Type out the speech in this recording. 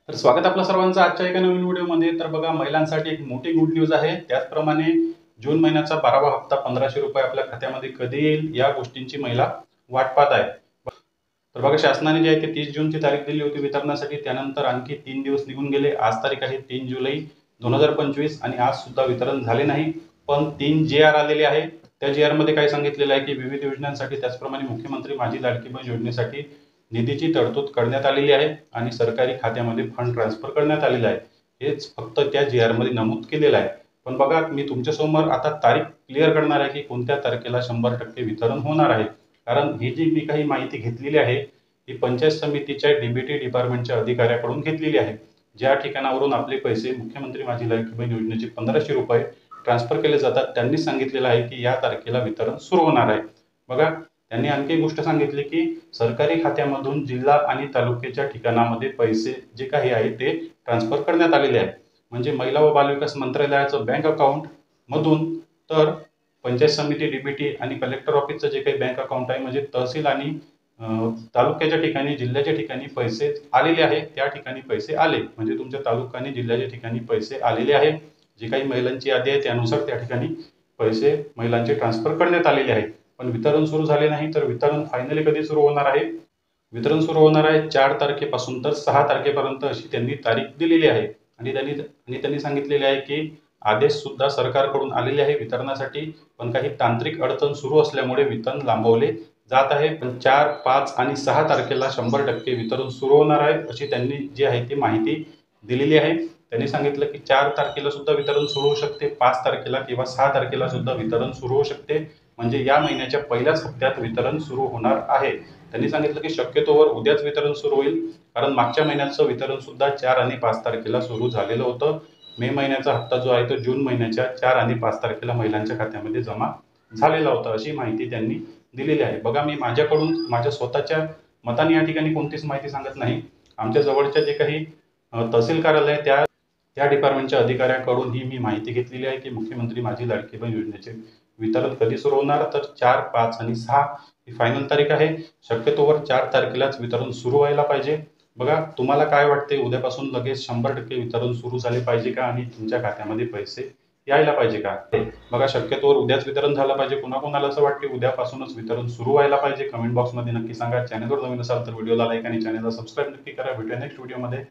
तर स्वागत आपल्या सर्वांचं आजच्या एका नवीन व्हिडिओमध्ये। तर बघा, महिलांसाठी एक मोठी गुड न्यूज आहे। त्याचप्रमाणे जून महिन्याचा 12वा हप्ता 1500 रुपये आपल्या खात्यामध्ये कधी येईल या गोष्टींची महिला वाट पाहत आहे। तर बघा, शासनाने जे आहे ते 30 जूनची तारीख दिली होती वितरणासाठी। त्यानंतर आणखी 3 दिवस निघून गेले। आज तारीख आहे 3 जुलै 2025 आणि आज सुद्धा वितरण झाले नाही। पण 3 JR आलेले आहे। त्या JR मध्ये काय सांगितलेलं आहे की विविध योजनांसाठी त्याचप्रमाणे मुख्यमंत्री माझी लाडकी बहीण योजनेसाठी निधीची तरतूद करण्यात आलेली आहे आणि सरकारी खात्यामध्ये फंड ट्रान्सफर करण्यात आलेले आहे। हेच फक्त त्या JR मध्ये नमूद केलेलं आहे। पण बघा, मी तुमच्यासमोर आता तारीख क्लिअर करणार आहे की कोणत्या तारखेला 100% वितरण होणार आहे। कारण ही जी मी काही माहिती घेतलेली आहे ही पंचायत समितीच्या DBT डिपार्टमेंटच्या अधिकाऱ्याकडून घेतलेली आहे। ज्या ठिकाणावरून आपले पैसे मुख्यमंत्री माझी लाडकी बहीण योजनेचे 1500 रुपये ट्रान्सफर केले जातात त्यांनी सांगितलेलं आहे की या तारखेला वितरण सुरू होणार आहे। बघा, त्यांनी आणखी एक गोष्ट सांगितली की सरकारी खात्यामधून जिल्हा आणि तालुक्याच्या ठिकाणामध्ये पैसे जे काही आहे ते ट्रान्सफर करण्यात आलेले आहे। म्हणजे महिला व बालविकास मंत्रालयाचं बँक अकाउंट मधून तर पंचायत समिती DBT आणि कलेक्टर ऑफिसचं जे काही बँक अकाउंट आहे म्हणजे तहसील आणि तालुक्याच्या ठिकाणी जिल्ह्याच्या ठिकाणी पैसे आलेले आहे त्या ठिकाणी पैसे आले। म्हणजे तुमच्या तालुका आणि जिल्ह्याच्या ठिकाणी पैसे आलेले आहे। जी काही महिलांची यादी आहे त्यानुसार त्या ठिकाणी पैसे महिलांचे ट्रान्सफर करण्यात आलेले आहेत। पण वितरण सुरू झाले नाही। तर वितरण फायनली कधी सुरू होणार आहे? वितरण सुरू होणार आहे 4 तारखेपासून तर 6 तारखेपर्यंत अशी त्यांनी तारीख दिलेली आहे। आणि त्यांनी सांगितलेले आहे की आदेश सुद्धा सरकारकडून आलेले आहे वितरणासाठी। पण काही तांत्रिक अडचण सुरू असल्यामुळे वितरण लांबवले जात आहे। पण 4, 5 आणि 6 तारखेला 100% वितरण सुरू होणार आहे अशी त्यांनी जी आहे ती माहिती दिलेली आहे। त्यांनी सांगितलं की 4 तारखेला सुद्धा वितरण सुरू होऊ शकते, 5 तारखेला किंवा 6 तारखेला सुद्धा वितरण सुरू होऊ शकते। म्हणजे या महिन्याच्या पहिल्याच हप्त्यात वितरण सुरू होणार आहे। त्यांनी सांगितलं की शक्यतोवर उद्याच वितरण सुरू होईल। कारण मागच्या महिन्याचं वितरण सुद्धा 4 आणि 5 तारखेला सुरू झालेलं होतं। मे महिन्याचा हप्ता जो आहे तो जून महिन्याच्या 4 आणि 5 तारखेला महिलांच्या खात्यामध्ये जमा झालेला होता अशी माहिती त्यांनी दिलेली आहे। बघा, मी माझ्याकडून माझ्या स्वतःच्या मताने या ठिकाणी कोणतीच माहिती सांगत नाही। आमच्या जवळच्या जे काही तहसील कार्यालय त्या डिपार्टमेंटच्या अधिकाऱ्याकडून ही मी माहिती घेतलेली आहे की मुख्यमंत्री माझी लाडकी बहीण योजनेचे वितरण कधी सुरू होणार। तर 4, 5 आणि 6 ही फायनल तारीख आहे। शक्यतोवर 4 तारखेलाच वितरण सुरू व्हायला पाहिजे। बघा, तुम्हाला काय वाटते, उद्यापासून लगेच 100% वितरण सुरू झाले पाहिजे का आणि तुमच्या खात्यामध्ये पैसे यायला पाहिजे का? बघा, शक्यतोवर उद्याच वितरण झालं पाहिजे। कोणाकोणाला असं वाटते उद्यापासूनच वितरण सुरू व्हायला पाहिजे? कमेंट बॉक्समध्ये नक्की सांगा। चॅनलवर नवीन असाल तर व्हिडिओला लाईक आणि चॅनलला सबस्क्राईब नक्की करा। भेटूया नेक्स्ट व्हिडिओमध्ये।